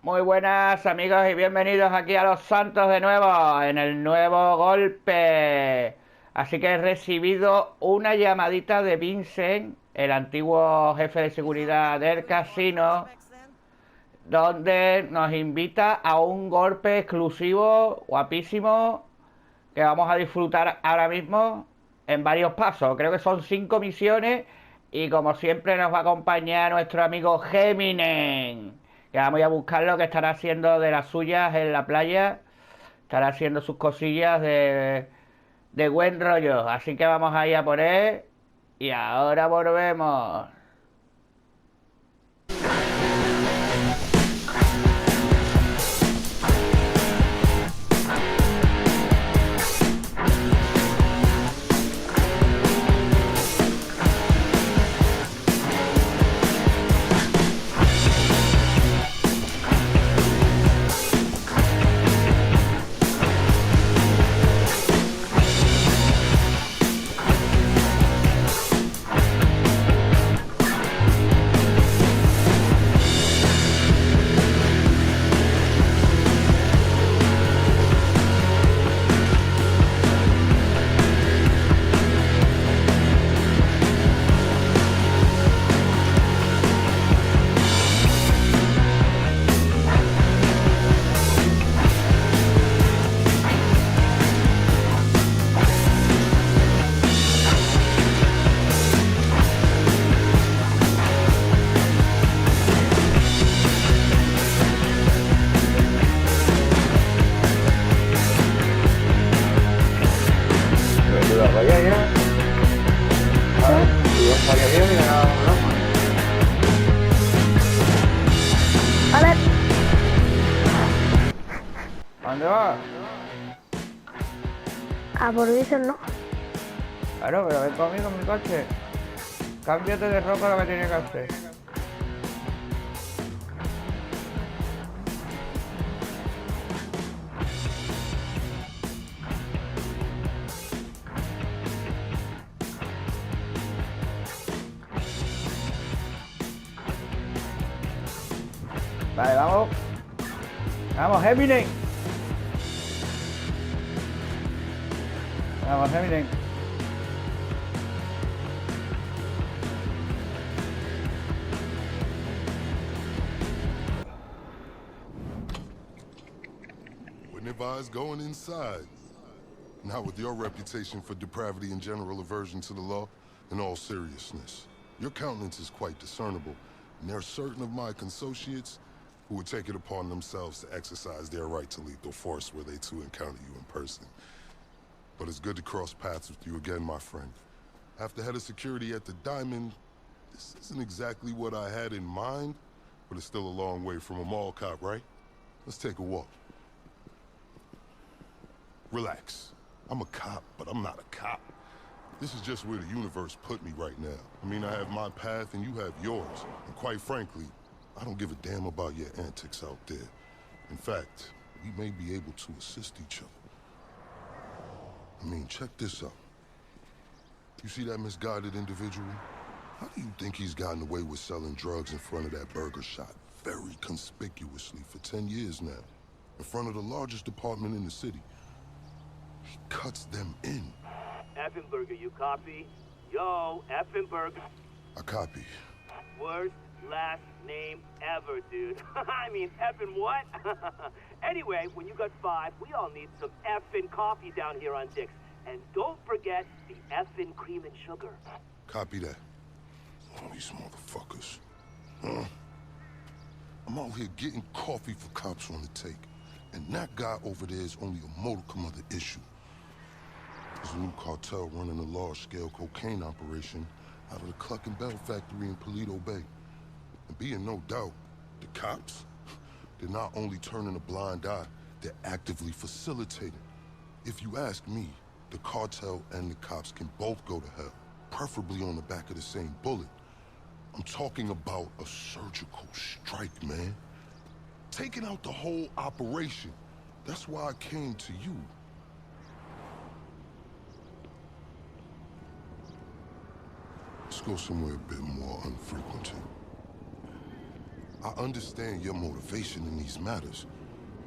Muy buenas amigos y bienvenidos aquí a Los Santos de nuevo, en el nuevo golpe. Así que he recibido una llamadita de Vincent, el antiguo jefe de seguridad del casino, donde nos invita a un golpe exclusivo, guapísimo, que vamos a disfrutar ahora mismo en varios pasos. Creo que son 5 misiones y como siempre nos va a acompañar nuestro amigo Geminen, que vamos a buscarlo, que estará haciendo de las suyas en la playa, estará haciendo sus cosillas de buen rollo. Así que vamos a ir a por él y ahora volvemos. Vaya ya. A ver, si ya estaría bien y ganábamos, ¿no? Hola, ¿A dónde vas? a por Vincent no. Claro, pero ven conmigo en mi coche. Cámbiate de ropa lo que tienes que hacer. Vale, vamos. Vamos, Eminem. Vamos, Eminem. Wouldn't advise going inside. Not with your reputation for depravity and general aversion to the law. In all seriousness, your countenance is quite discernible, and there are certain of my consociates who would take it upon themselves to exercise their right to lethal force were they to encounter you in person. But it's good to cross paths with you again, my friend. After head of security at the Diamond, this isn't exactly what I had in mind, but it's still a long way from a mall cop, right? Let's take a walk. Relax. I'm a cop, but I'm not a cop. This is just where the universe put me right now. I mean, I have my path and you have yours. And quite frankly, I don't give a damn about your antics out there. In fact, we may be able to assist each other. I mean, check this out. You see that misguided individual? How do you think he's gotten away with selling drugs in front of that burger shop very conspicuously for 10 years now? In front of the largest department in the city. He cuts them in. Effenberger, you copy? Yo, Effenberger. I copy. Worst last name ever, dude. I mean, effing what? Anyway, when you got 5, we all need some effing coffee down here on Dick's. And don't forget the effing cream and sugar. Copy that. Oh, these motherfuckers. Huh? I'm out here getting coffee for cops on the take. And that guy over there is only a modicum of the issue. There's a new cartel running a large-scale cocaine operation out of the Cluck and Bell factory in Paleto Bay. And be in no doubt, the cops, they're not only turning a blind eye, they're actively facilitating. If you ask me, the cartel and the cops can both go to hell, preferably on the back of the same bullet. I'm talking about a surgical strike, man. Taking out the whole operation. That's why I came to you. Let's go somewhere a bit more unfrequented. I understand your motivation in these matters.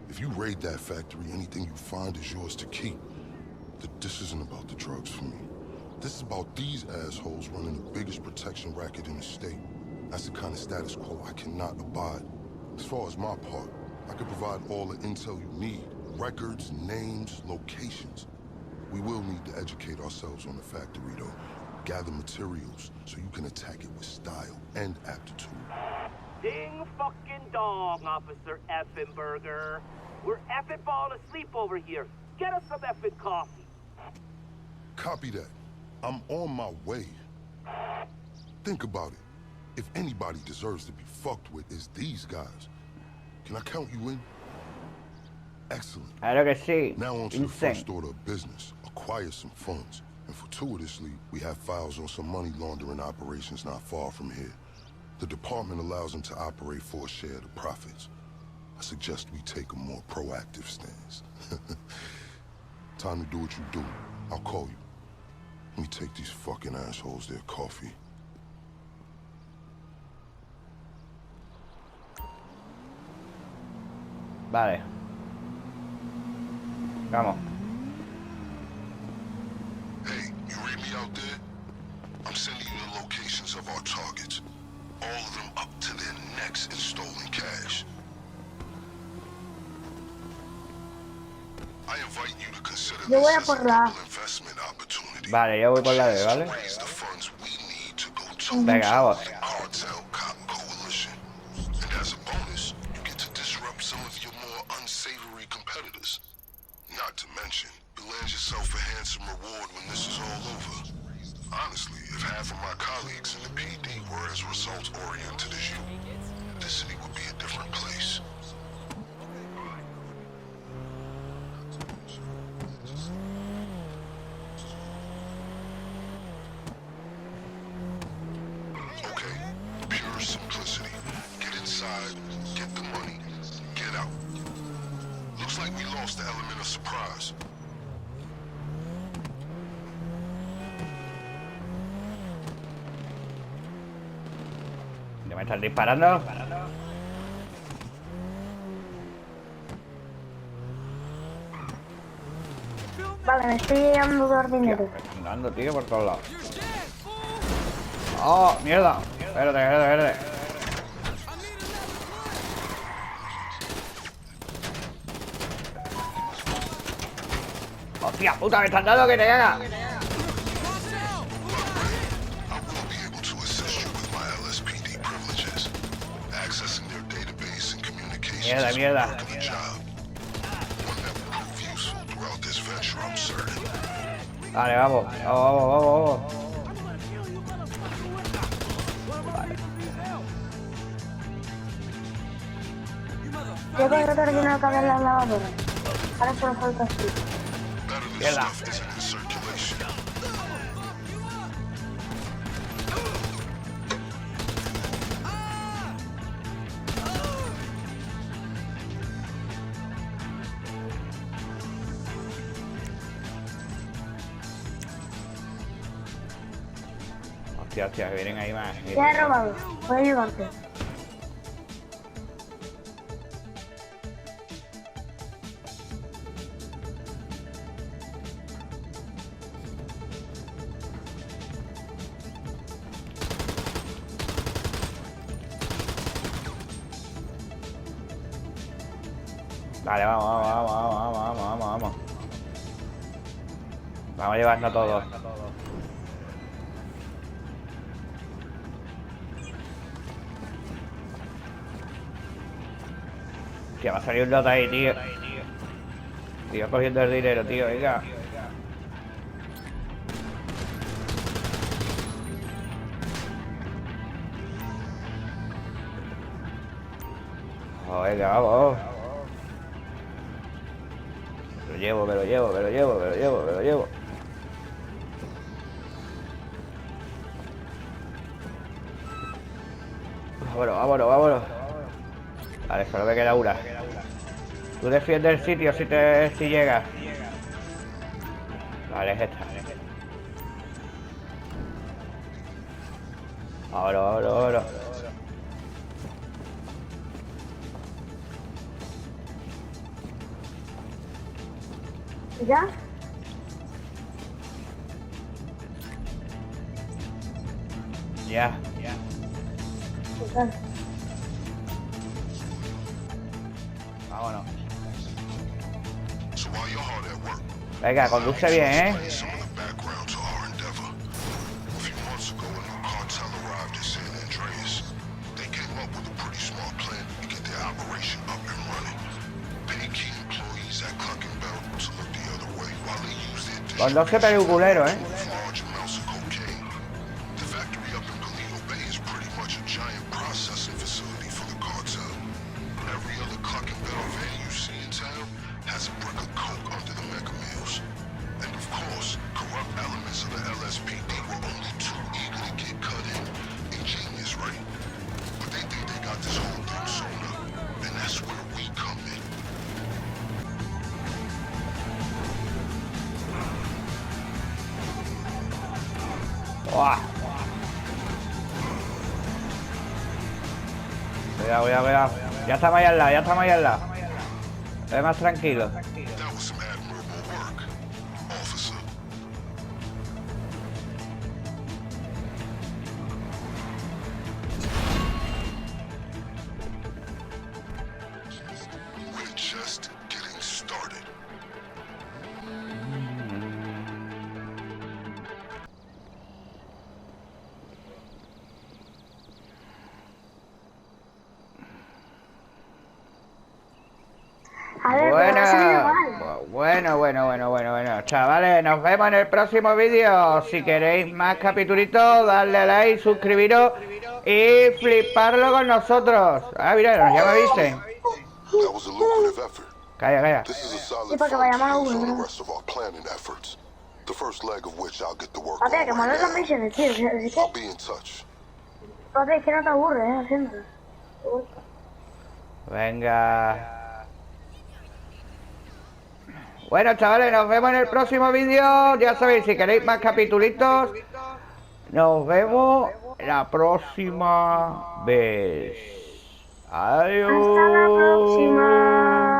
If you raid that factory, anything you find is yours to keep. This isn't about the drugs for me. This is about these assholes running the biggest protection racket in the state. That's the kind of status quo I cannot abide. As far as my part, I can provide all the intel you need. Records, names, locations. We will need to educate ourselves on the factory, though. Gather materials so you can attack it with style and aptitude. Ding fucking dong, Officer Effenberger. We're effing falling asleep over here. Get us some effing coffee. Copy that. I'm on my way. Think about it. If anybody deserves to be fucked with, it's these guys. Can I count you in? Excellent. Claro que sí. Now on to the Vincent. first order of business. Acquire some funds. And fortuitously, we have files on some money laundering operations not far from here. The department allows them to operate for a share of the profits. I suggest we take a more proactive stance. Time to do what you do. I'll call you. Let me take these fucking assholes their coffee. Vale. Vamos. Hey, you read me out there? I'm sending you the locations of our targets. All of them up to their necks in stolen cash. I invite you to consider Yo voy a this as por a la- double investment opportunity. Vale, yo voy por la D, ¿vale? Raise the funds we need to go toe Venga, vamos. the cartel cop coalition. And as a bonus, you get to disrupt some of your more unsavory competitors. Not to mention, you land yourself a handsome reward when this is all over. Honestly, if half of my colleagues in the PD were as results-oriented as you, this city would be a different place. Okay, pure simplicity. Get inside, get the money, get out. Looks like we lost the element of surprise. ¿Ya me estás disparando? Vale, me estoy dando dos dinero. Me están dando, tío, por todos lados. ¡Oh, mierda! Espérate, espérate, espérate. ¡Hostia puta, me están dando que te caga! I will be able to assist you with my LSPD privileges. Accessing their database and communications Mierda, is a mierda. work of a job. One that will prove useful throughout this venture, I'm certain. Vale, vamos, vamos, vamos, vamos. Ya tengo terminado de cambiar la lavadora. Ahora solo falta así. Better than Mierda. stuff isn't in circulation. Hostia, hostia, que vienen ahí más. Ya he robado. Voy a ayudarte. Vale, vamos, vamos, vamos, vamos, vamos, vamos, vamos. Vamos a llevarnos todo. Hostia, va a salir un lote ahí, tío. Tío, cogiendo el dinero, tío, venga. Oh, venga, vamos. Me lo llevo, me lo llevo, me lo llevo, me lo llevo, me lo llevo. Vámonos, vámonos, vámonos. Vale, solo me queda una. Tú defiendes el sitio si llegas. Vale, es esta. Vámonos, vámonos, vámonos. ¿Ya? Ya. Total. Vámonos. So while you're hard at work, Venga, conduce bien, ¿eh? some of the background to our endeavor. A few months ago, a new cartel arrived in San Andreas. They came up with a pretty smart plan to get their operation up and running. Pay key employees at Clucking Bell to look the other way while they use their Con 12 peliculeros, ¿eh? large amounts of cocaine. The factory up in Galeno Bay is pretty much a giant processing facility for the cartel. Every other Clucking Bell van you see in town has a brick of coke under the mega mills. And of course, corrupt elements of the LSPD were only too eager to get cut in. Ingenious, right? But they think they got this whole thing sewn up, and that's where we come in. ¡Buah! Cuidado, cuidado, cuidado. Ya estamos ahí al lado, ya estamos ahí al lado. Ve más tranquilo. That was some admirable work, officer. We're just getting started. A ver, pero me ha salido mal. Bueno. Chavales, nos vemos en el próximo vídeo. Si queréis más capitulitos, darle like, suscribiros y fliparlo con nosotros. Ah, mira, nos llama Vincent. That was a lucrative effort. Calla, calla. This is a solid Sí, porque vayamos a foundation uno, on the ¿no? rest of our planning efforts. The first leg of which I'll get to work Papi, que on mola right las now. misiones, tío. Así que, I'll be in touch. papi, es que no te aburres, haciendo. Venga. Bueno, chavales, nos vemos en el próximo vídeo. Ya sabéis, si queréis más capitulitos, nos vemos la próxima vez. Adiós. Hasta la próxima.